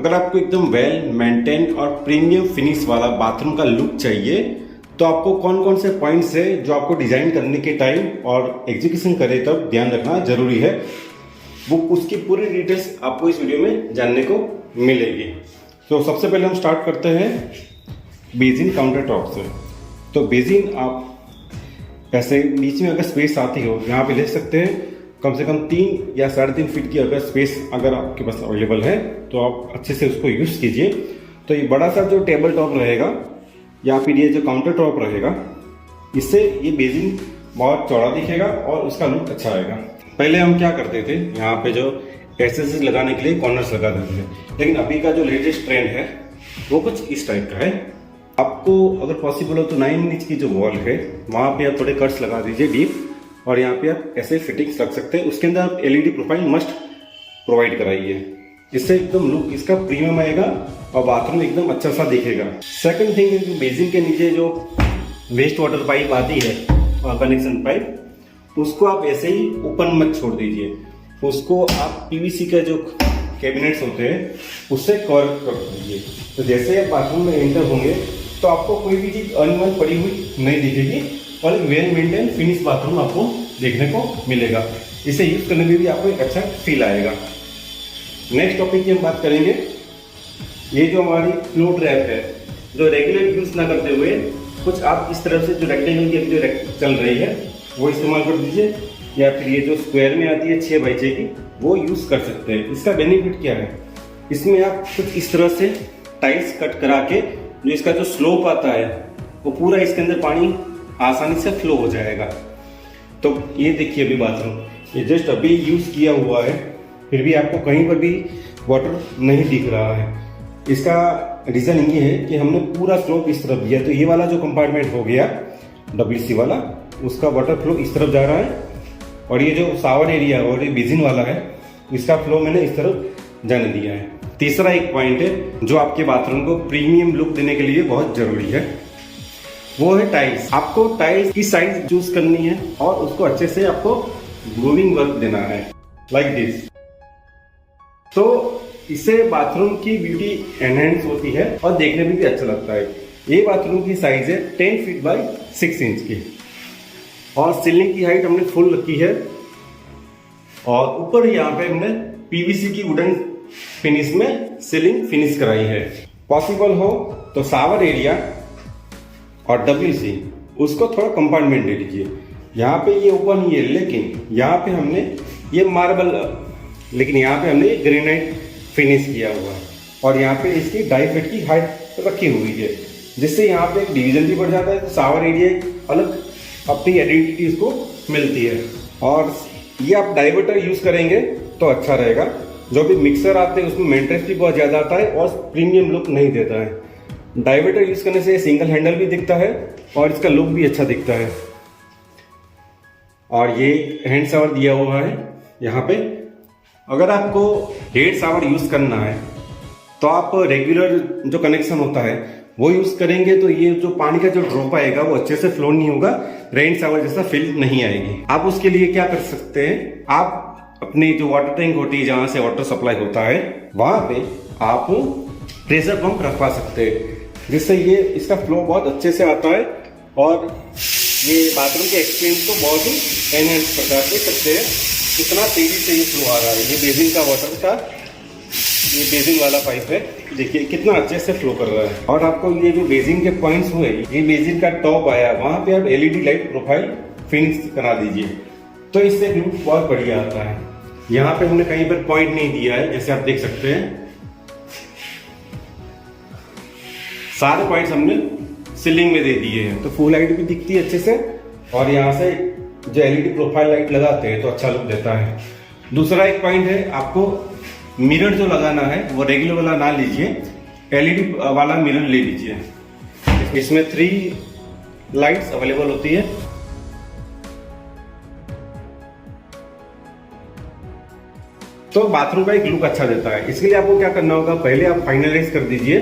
अगर आपको एकदम वेल मेंटेन और प्रीमियम फिनिश वाला बाथरूम का लुक चाहिए तो आपको कौन कौन से पॉइंट्स है जो आपको डिजाइन करने के टाइम और एग्जीक्यूशन करे तब ध्यान रखना जरूरी है, वो उसकी पूरी डिटेल्स आपको इस वीडियो में जानने को मिलेगी। तो सबसे पहले हम स्टार्ट करते हैं बेसिन काउंटर टॉप से। तो बेसिन आप ऐसे बीच में अगर स्पेस आती हो यहाँ पे ले सकते हैं। कम से कम 3 या 3.5 फीट की अगर स्पेस अगर आपके पास अवेलेबल है तो आप अच्छे से उसको यूज कीजिए। तो ये बड़ा सा जो टेबल टॉप रहेगा या फिर ये जो काउंटर टॉप रहेगा, इससे ये बेसिन बहुत चौड़ा दिखेगा और उसका लुक अच्छा आएगा। पहले हम क्या करते थे, यहाँ पे जो एक्सेसरीज लगाने के लिए कॉर्नर्स लगा देते थे, लेकिन अभी का जो लेटेस्ट ट्रेंड है वो कुछ इस टाइप का है। आपको अगर पॉसिबल हो तो 9 इंच की जो वॉल है वहाँ पे आप थोड़े कट्स लगा दीजिए डीप, और यहाँ पे आप ऐसे फिटिंग्स रख सकते हैं। उसके अंदर आप एलईडी प्रोफाइल मस्ट प्रोवाइड कराइए, इससे एकदम लुक इसका प्रीमियम आएगा और बाथरूम एकदम अच्छा सा दिखेगा। सेकंड थिंग है, बेसिन के नीचे जो वेस्ट वाटर पाइप आती है और कनेक्शन पाइप, उसको आप ऐसे ही ओपन मत छोड़ दीजिए, उसको आप पीवीसी के जो कैबिनेट्स होते हैं उससे कवर कर दीजिए। तो जैसे आप बाथरूम में एंटर होंगे तो आपको कोई भी चीज अनवन पड़ी हुई नहीं दिखेगी और वेल मेंटेन फिनिश बाथरूम आपको देखने को मिलेगा। इसे यूज करने में भी आपको एक अच्छा फील आएगा। नेक्स्ट टॉपिक की हम बात करेंगे, ये जो हमारी फ्लो ट्रैप है जो रेगुलर यूज ना करते हुए कुछ आप इस तरफ से जो रेक्टेंगल की जो चल रही है वो इस्तेमाल कर दीजिए, या फिर ये जो स्क्वायर में आती है 6x6 की वो यूज कर सकते हैं। इसका बेनिफिट क्या है, इसमें आप कुछ इस तरह से टाइल्स कट करा के जो इसका जो स्लोप आता है वो पूरा इसके अंदर पानी आसानी से फ्लो हो जाएगा। तो ये देखिए अभी बाथरूम ये जस्ट अभी यूज किया हुआ है, फिर भी आपको कहीं पर भी वाटर नहीं दिख रहा है। इसका रीजन ये है कि हमने पूरा स्लोप इस तरफ दिया, तो ये वाला जो कंपार्टमेंट हो गया WC वाला, उसका वाटर फ्लो इस तरफ जा रहा है, और ये जो शावर एरिया और ये बेसिन वाला है इसका फ्लो मैंने इस तरफ जाने दिया है। तीसरा एक पॉइंट है जो आपके बाथरूम को प्रीमियम लुक देने के लिए बहुत जरूरी है, वो है टाइल्स। आपको टाइल्स की साइज चूज करनी है और उसको अच्छे से आपको ग्रूविंग वर्क देना है, लाइक दिस। तो इससे बाथरूम की ब्यूटी एनहेंस होती है और देखने में भी अच्छा लगता है। ये बाथरूम की साइज है 10 फीट बाय 6 इंच की, और सीलिंग की हाइट हमने फुल रखी है, और ऊपर यहाँ पे हमने पीवीसी की वुडन फिनिश में सीलिंग फिनिश कराई है। पॉसिबल हो तो शावर एरिया और WC उसको थोड़ा कंपार्टमेंट दे दीजिए। यहाँ पे ये ओपन ही है, लेकिन यहाँ पे हमने ये मार्बल, लेकिन यहाँ पे हमने ग्रेनाइट फिनिश किया हुआ है, और यहाँ पे इसकी 2.5 फीट की हाइट रखी हुई है, जिससे यहाँ पे एक डिवीजन भी बढ़ जाता है। तो शावर एरिया अलग अपनी आइडेंटिटी इसको मिलती है। और ये आप डाइवर्टर यूज करेंगे तो अच्छा रहेगा। जो भी मिक्सर आते हैं उसमें मेंटेनेंस भी बहुत ज्यादा आता है और प्रीमियम लुक नहीं देता है। डाइवर्टर यूज करने से सिंगल हैंडल भी दिखता है और इसका लुक भी अच्छा दिखता है। और ये हैंड शावर दिया हुआ है यहाँ पे। अगर आपको हेड शावर यूज करना है तो आप रेगुलर जो कनेक्शन होता है वो यूज करेंगे, तो ये जो पानी का जो ड्रॉप आएगा वो अच्छे से फ्लो नहीं होगा, रेन शावर जैसा फील नहीं आएगी। आप उसके लिए क्या कर सकते हैं, आप अपनी जो वाटर टैंक होती है जहां से वाटर सप्लाई होता है वहां पे आप प्रेशर पंप रखवा सकते हैं, जिससे ये इसका फ्लो बहुत अच्छे से आता है और ये बाथरूम के एक्सपीरियंस को बहुत ही एनहेंस करता है। देख सकते हैं कितना तेजी से ये फ्लो आ रहा है। ये बेसिन का वाटर का ये बेसिन वाला पाइप है, देखिए कितना अच्छे से फ्लो कर रहा है। और आपको ये जो बेसिन के पॉइंट्स हुए, ये बेसिन का टॉप आया, वहां पे आप एलईडी लाइट प्रोफाइल फिनिश करा दीजिए, तो इससे लुक बहुत बढ़िया आता है। यहाँ पे हमने कहीं पर पॉइंट नहीं दिया है, जैसे आप देख सकते हैं सारे पॉइंट्स हमने सीलिंग में दे दिए हैं, तो फुल लाइट भी दिखती है अच्छे से, और यहाँ से जो एलईडी प्रोफाइल लाइट लगाते हैं तो अच्छा लुक देता है। दूसरा एक पॉइंट है, आपको मिरर जो लगाना है वो रेगुलर वाला ना लीजिए, एलईडी वाला मिरर ले लीजिए। इसमें 3 लाइट्स अवेलेबल होती है। तो बाथरूम का एक लुक अच्छा देता है। इसके लिए आपको क्या करना होगा, पहले आप फाइनलाइज कर दीजिए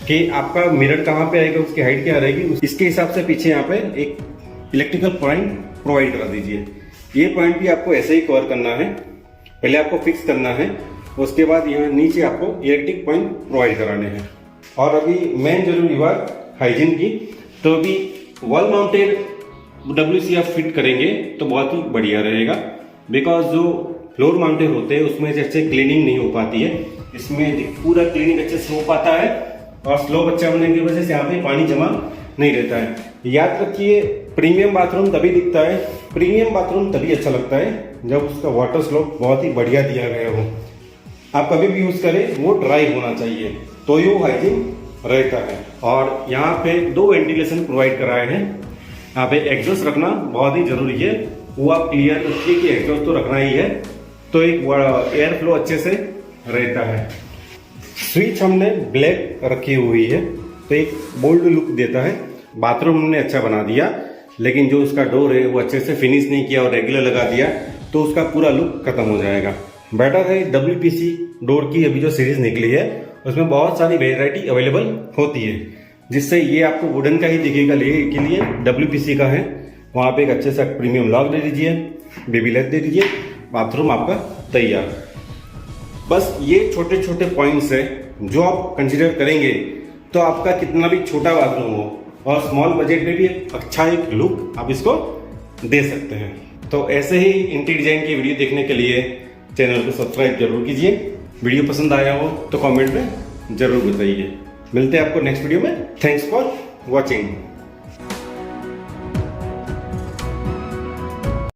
कि आपका मिरर कहाँ पे आएगा, उसकी हाइट क्या रहेगी, इसके हिसाब से पीछे यहाँ पे एक इलेक्ट्रिकल पॉइंट प्रोवाइड करा दीजिए। ये पॉइंट भी आपको ऐसे ही कवर करना है, पहले आपको फिक्स करना है उसके बाद यहाँ नीचे आपको इलेक्ट्रिक पॉइंट प्रोवाइड कराने हैं। और अभी मेन जरूरी बात हाइजीन की, तो अभी वॉल माउंटेड WC आप फिट करेंगे तो बहुत ही बढ़िया रहेगा, बिकॉज जो फ्लोर माउंटेड होते हैं उसमें जैसे क्लीनिंग नहीं हो पाती है, इसमें पूरा क्लीनिंग अच्छे से हो पाता है और स्लो बच्चा बनने की वजह से यहाँ पे पानी जमा नहीं रहता है। याद रखिए, प्रीमियम बाथरूम तभी दिखता है, प्रीमियम बाथरूम तभी अच्छा लगता है जब उसका वाटर स्लोप बहुत ही बढ़िया दिया गया हो। आप कभी भी यूज करें वो ड्राई होना चाहिए, तो ये हाइजीन रहता है। और यहाँ पे 2 वेंटिलेशन प्रोवाइड कराए हैं। यहाँ पे एग्जॉस्ट रखना बहुत ही जरूरी है, वो आप क्लियर रखिए कि एग्जॉस्ट तो रखना ही है, तो एक एयर फ्लो अच्छे से रहता है। स्विच हमने ब्लैक रखी हुई है, तो एक बोल्ड लुक देता है। बाथरूम हमने अच्छा बना दिया, लेकिन जो उसका डोर है वो अच्छे से फिनिश नहीं किया और रेगुलर लगा दिया तो उसका पूरा लुक खत्म हो जाएगा। बेटर है WPC डोर की अभी जो सीरीज निकली है उसमें बहुत सारी वेराइटी अवेलेबल होती है, जिससे ये आपको वुडन का ही दिखेगा, के लिए WPC का है। वहाँ पे एक अच्छे से प्रीमियम लॉक दे दीजिए, बेबी लेट दे दीजिए, बाथरूम आपका तैयार। बस ये छोटे छोटे पॉइंट्स है जो आप कंसिडर करेंगे तो आपका कितना भी छोटा बाथरूम हो और स्मॉल बजट में भी अच्छा एक लुक आप इसको दे सकते हैं। तो ऐसे ही इंटीरियर डिजाइन की वीडियो देखने के लिए चैनल को सब्सक्राइब जरूर कीजिए। वीडियो पसंद आया हो तो कमेंट में जरूर बताइए। मिलते हैं आपको नेक्स्ट वीडियो में। Thanks for watching.